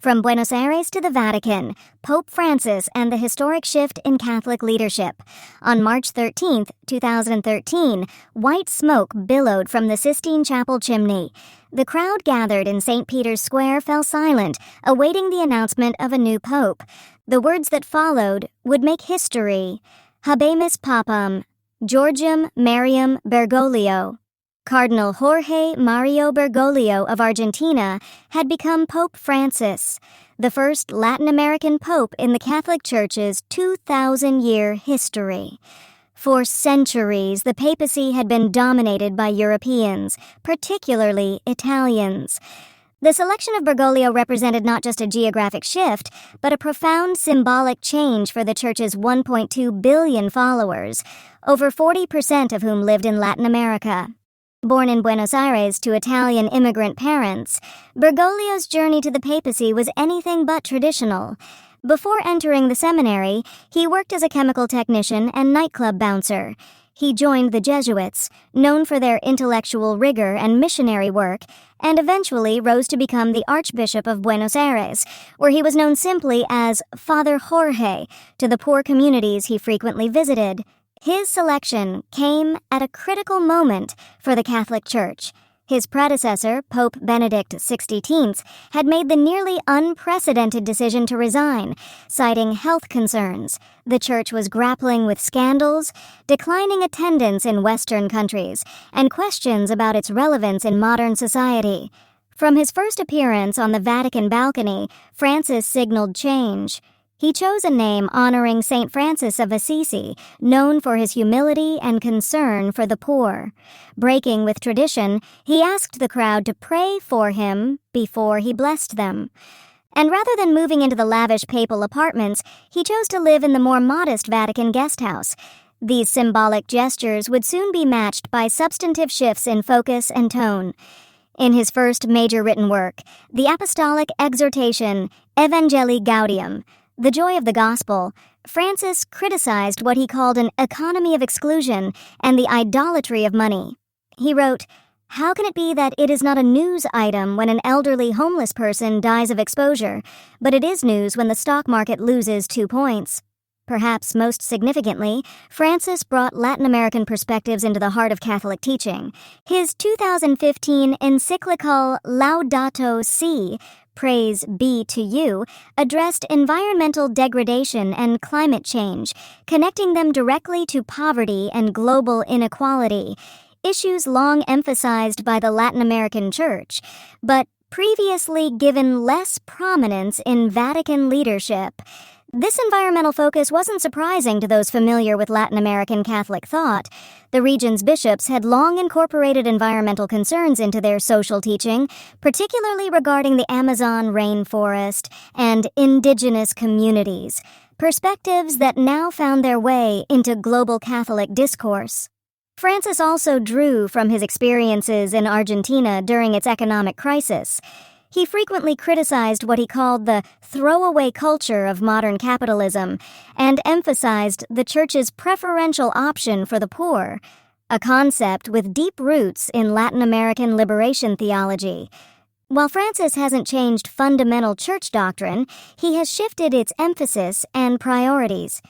From Buenos Aires to the Vatican, Pope Francis and the historic shift in Catholic leadership. On March 13, 2013, white smoke billowed from the Sistine Chapel chimney. The crowd gathered in St. Peter's Square fell silent, awaiting the announcement of a new pope. The words that followed would make history. Habemus Papam, Jorge Mario Bergoglio. Cardinal Jorge Mario Bergoglio of Argentina had become Pope Francis, the first Latin American pope in the Catholic Church's 2,000-year history. For centuries, the papacy had been dominated by Europeans, particularly Italians. The selection of Bergoglio represented not just a geographic shift, but a profound symbolic change for the Church's 1.2 billion followers, over 40% of whom lived in Latin America. Born in Buenos Aires to Italian immigrant parents, Bergoglio's journey to the papacy was anything but traditional. Before entering the seminary, he worked as a chemical technician and nightclub bouncer. He joined the Jesuits, known for their intellectual rigor and missionary work, and eventually rose to become the Archbishop of Buenos Aires, where he was known simply as Father Jorge to the poor communities he frequently visited. His selection came at a critical moment for the Catholic Church. His predecessor, Pope Benedict XVI, had made the nearly unprecedented decision to resign, citing health concerns. The Church was grappling with scandals, declining attendance in Western countries, and questions about its relevance in modern society. From his first appearance on the Vatican balcony, Francis signaled change. He chose a name honoring St. Francis of Assisi, known for his humility and concern for the poor. Breaking with tradition, he asked the crowd to pray for him before he blessed them. And rather than moving into the lavish papal apartments, he chose to live in the more modest Vatican guest house. These symbolic gestures would soon be matched by substantive shifts in focus and tone. In his first major written work, the apostolic exhortation Evangelii Gaudium, The Joy of the Gospel, Francis criticized what he called an economy of exclusion and the idolatry of money. He wrote, "How can it be that it is not a news item when an elderly homeless person dies of exposure, but it is news when the stock market loses 2 points?" Perhaps most significantly, Francis brought Latin American perspectives into the heart of Catholic teaching. His 2015 encyclical Laudato Si', Praise Be to You, addressed environmental degradation and climate change, connecting them directly to poverty and global inequality, issues long emphasized by the Latin American Church, but previously given less prominence in Vatican leadership. This environmental focus wasn't surprising to those familiar with Latin American Catholic thought. The region's bishops had long incorporated environmental concerns into their social teaching, particularly regarding the Amazon rainforest and indigenous communities, perspectives that now found their way into global Catholic discourse. Francis also drew from his experiences in Argentina during its economic crisis. He frequently criticized what he called the throwaway culture of modern capitalism and emphasized the Church's preferential option for the poor, a concept with deep roots in Latin American liberation theology. While Francis hasn't changed fundamental church doctrine, he has shifted its emphasis and priorities.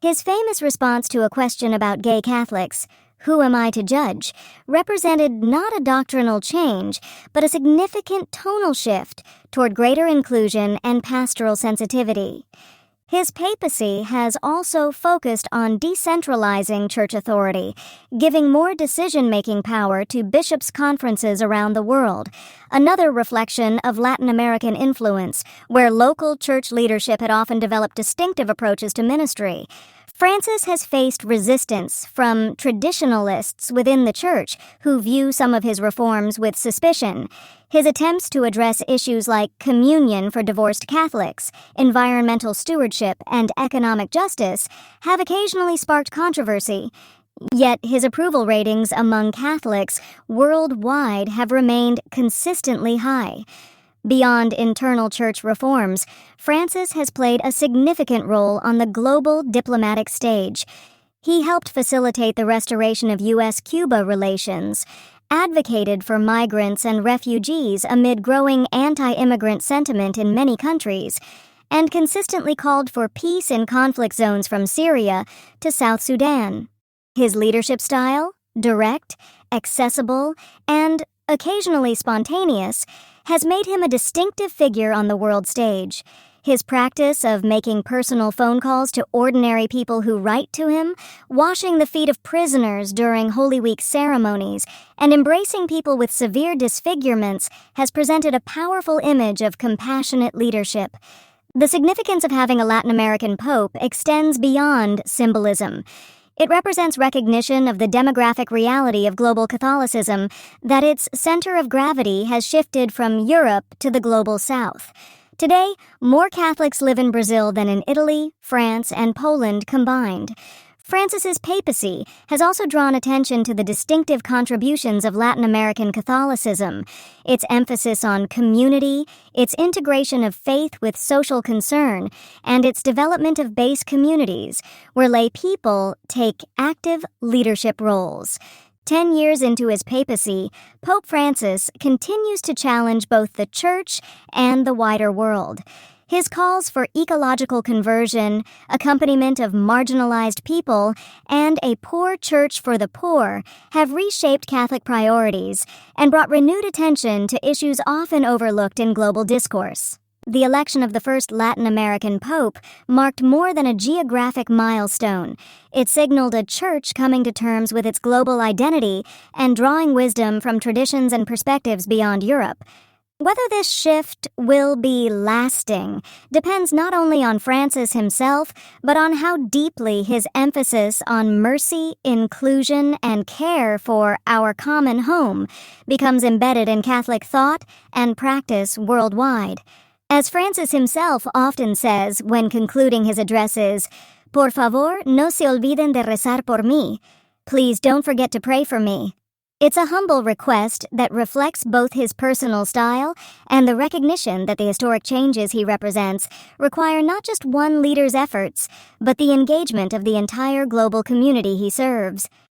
His famous response to a question about gay Catholics, "Who am I to judge?" represented not a doctrinal change, but a significant tonal shift toward greater inclusion and pastoral sensitivity. His papacy has also focused on decentralizing church authority, giving more decision-making power to bishops' conferences around the world, another reflection of Latin American influence, where local church leadership had often developed distinctive approaches to ministry. Francis has faced resistance from traditionalists within the Church who view some of his reforms with suspicion. His attempts to address issues like communion for divorced Catholics, environmental stewardship, and economic justice have occasionally sparked controversy. Yet his approval ratings among Catholics worldwide have remained consistently high. Beyond internal church reforms, Francis has played a significant role on the global diplomatic stage. He helped facilitate the restoration of U.S.-Cuba relations advocated for migrants and refugees amid growing anti-immigrant sentiment in many countries, and consistently called for peace in conflict zones from Syria to South Sudan. His leadership style, direct, accessible, and occasionally spontaneous, has made him a distinctive figure on the world stage. His practice of making personal phone calls to ordinary people who write to him, washing the feet of prisoners during Holy Week ceremonies, and embracing people with severe disfigurements has presented a powerful image of compassionate leadership. The significance of having a Latin American pope extends beyond symbolism. It represents recognition of the demographic reality of global Catholicism, that its center of gravity has shifted from Europe to the global south. Today, more Catholics live in Brazil than in Italy, France, and Poland combined. Francis's papacy has also drawn attention to the distinctive contributions of Latin American Catholicism, its emphasis on community, its integration of faith with social concern, and its development of base communities, where lay people take active leadership roles. 10 years into his papacy, Pope Francis continues to challenge both the Church and the wider world. His calls for ecological conversion, accompaniment of marginalized people, and a poor church for the poor have reshaped Catholic priorities and brought renewed attention to issues often overlooked in global discourse. The election of the first Latin American pope marked more than a geographic milestone. It signaled a church coming to terms with its global identity and drawing wisdom from traditions and perspectives beyond Europe. Whether this shift will be lasting depends not only on Francis himself, but on how deeply his emphasis on mercy, inclusion, and care for our common home becomes embedded in Catholic thought and practice worldwide. As Francis himself often says when concluding his addresses, "Por favor, no se olviden de rezar por mí." Please don't forget to pray for me. It's a humble request that reflects both his personal style and the recognition that the historic changes he represents require not just one leader's efforts, but the engagement of the entire global community he serves.